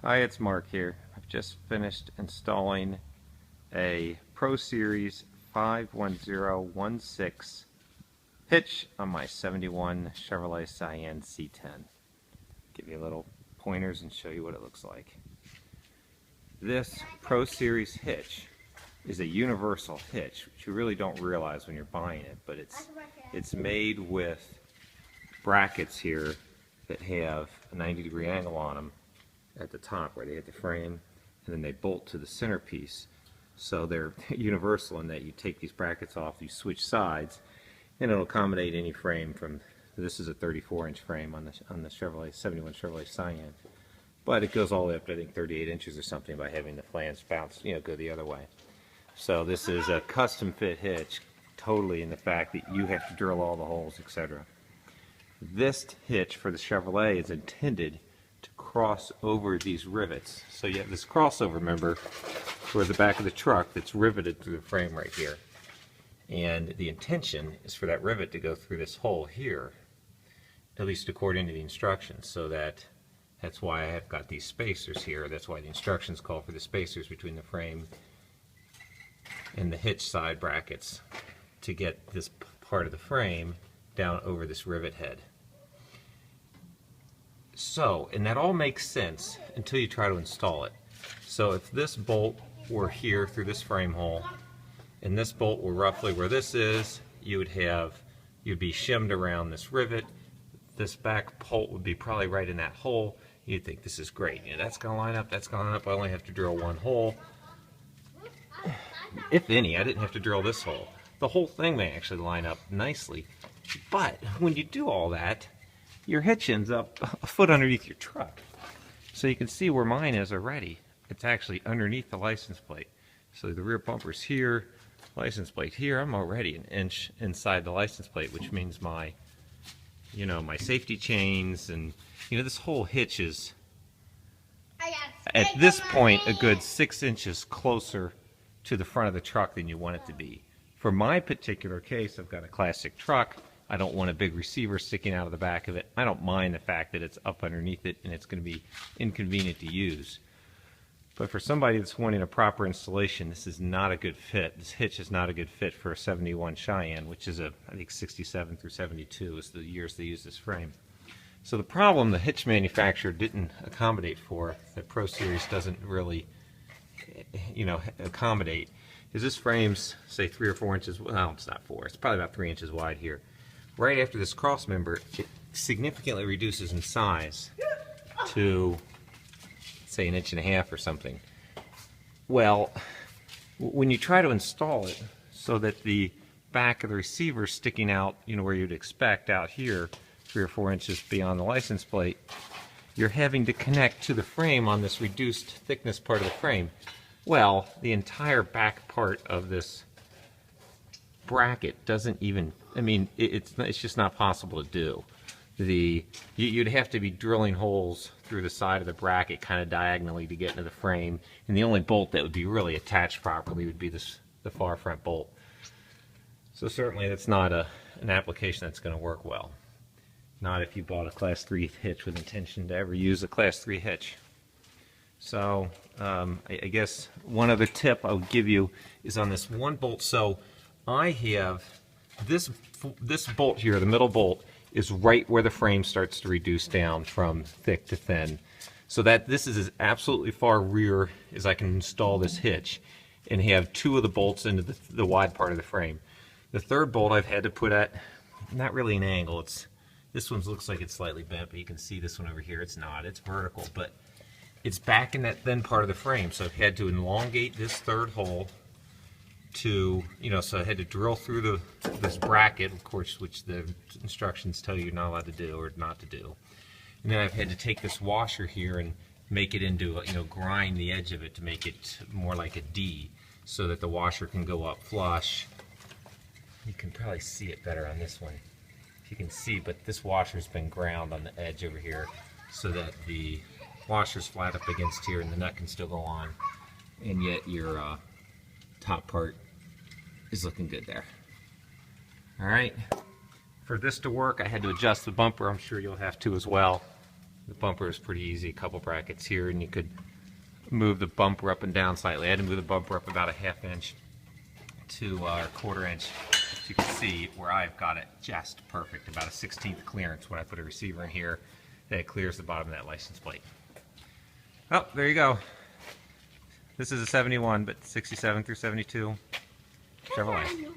Hi, it's Mark here. I've just finished installing a Pro Series 51016 hitch on my 71 Chevrolet Cayenne C10. Give you a little pointers and show you what it looks like. This Pro Series hitch is a universal hitch, which you really don't realize when you're buying it, but it's made with brackets here that have a 90-degree angle on them at the top where they hit the frame, and then they bolt to the centerpiece. So they're universal in that you take these brackets off, you switch sides, and it'll accommodate any frame. From this is a 34-inch frame on the Chevrolet 71 Chevrolet Cayenne, but it goes all the way up to I think 38 inches or something by having the flange bounce, go the other way. So this is a custom fit hitch, totally in the fact that you have to drill all the holes, etc. This hitch for the Chevrolet is intended to cross over these rivets. So you have this crossover, remember, toward the back of the truck that's riveted through the frame right here. And the intention is for that rivet to go through this hole here, at least according to the instructions, so that's why I have got these spacers here. That's why the instructions call for the spacers between the frame and the hitch side brackets to get this part of the frame down over this rivet head. So, and that all makes sense until you try to install it. So if this bolt were here through this frame hole, and this bolt were roughly where this is, you'd be shimmed around this rivet. This back bolt would be probably right in that hole. You'd think this is great. That's going to line up, that's going to line up. I only have to drill one hole. If any, I didn't have to drill this hole. The whole thing may actually line up nicely. But when you do all that, your hitch ends up a foot underneath your truck. So you can see where mine is already. It's actually underneath the license plate. So the rear bumper's here, license plate here. I'm already an inch inside the license plate, which means my safety chains and, this whole hitch is, at this point, a good 6 inches closer to the front of the truck than you want it to be. For my particular case, I've got a classic truck. I don't want a big receiver sticking out of the back of it. I don't mind the fact that it's up underneath it and it's going to be inconvenient to use. But for somebody that's wanting a proper installation, this is not a good fit. This hitch is not a good fit for a 71 Cheyenne, which is I think 67 through 72 is the years they use this frame. So the problem the hitch manufacturer didn't accommodate for, that Pro Series doesn't really, accommodate, is this frame's, say, 3 or 4 inches, well, it's not 4, it's probably about 3 inches wide here. Right after this cross member, it significantly reduces in size to, say, 1.5 inches or something. Well, when you try to install it so that the back of the receiver is sticking out, where you'd expect out here, 3 or 4 inches beyond the license plate, you're having to connect to the frame on this reduced thickness part of the frame. Well, the entire back part of this bracket doesn't even, it's just not possible to do. You'd have to be drilling holes through the side of the bracket kind of diagonally to get into the frame, and the only bolt that would be really attached properly would be the far front bolt. So certainly that's not an application that's going to work well. Not if you bought a Class 3 hitch with intention to ever use a Class 3 hitch. So I guess one other tip I'll give you is on this one bolt. So I have this bolt here, the middle bolt, is right where the frame starts to reduce down from thick to thin. So that this is as absolutely far rear as I can install this hitch and have 2 of the bolts into the wide part of the frame. The third bolt I've had to put at, not really an angle, this one looks like it's slightly bent, but you can see this one over here, it's not, it's vertical, but it's back in that thin part of the frame. So I've had to elongate this third hole to, so I had to drill through this bracket, of course, which the instructions tell you you're not allowed to do or not to do. And then I've had to take this washer here and make it into, grind the edge of it to make it more like a D, so that the washer can go up flush. You can probably see it better on this one, if you can see, but this washer's been ground on the edge over here so that the washer's flat up against here and the nut can still go on, and yet your top part is looking good there. Alright, for this to work I had to adjust the bumper. I'm sure you'll have to as well. The bumper is pretty easy, a couple brackets here, and you could move the bumper up and down slightly. I had to move the bumper up about a ½ inch to a ¼ inch. As you can see where I've got it just perfect, about a 1/16 clearance when I put a receiver in here, that it clears the bottom of that license plate. Oh, there you go. This is a 71, but 67 through 72 Chevrolet.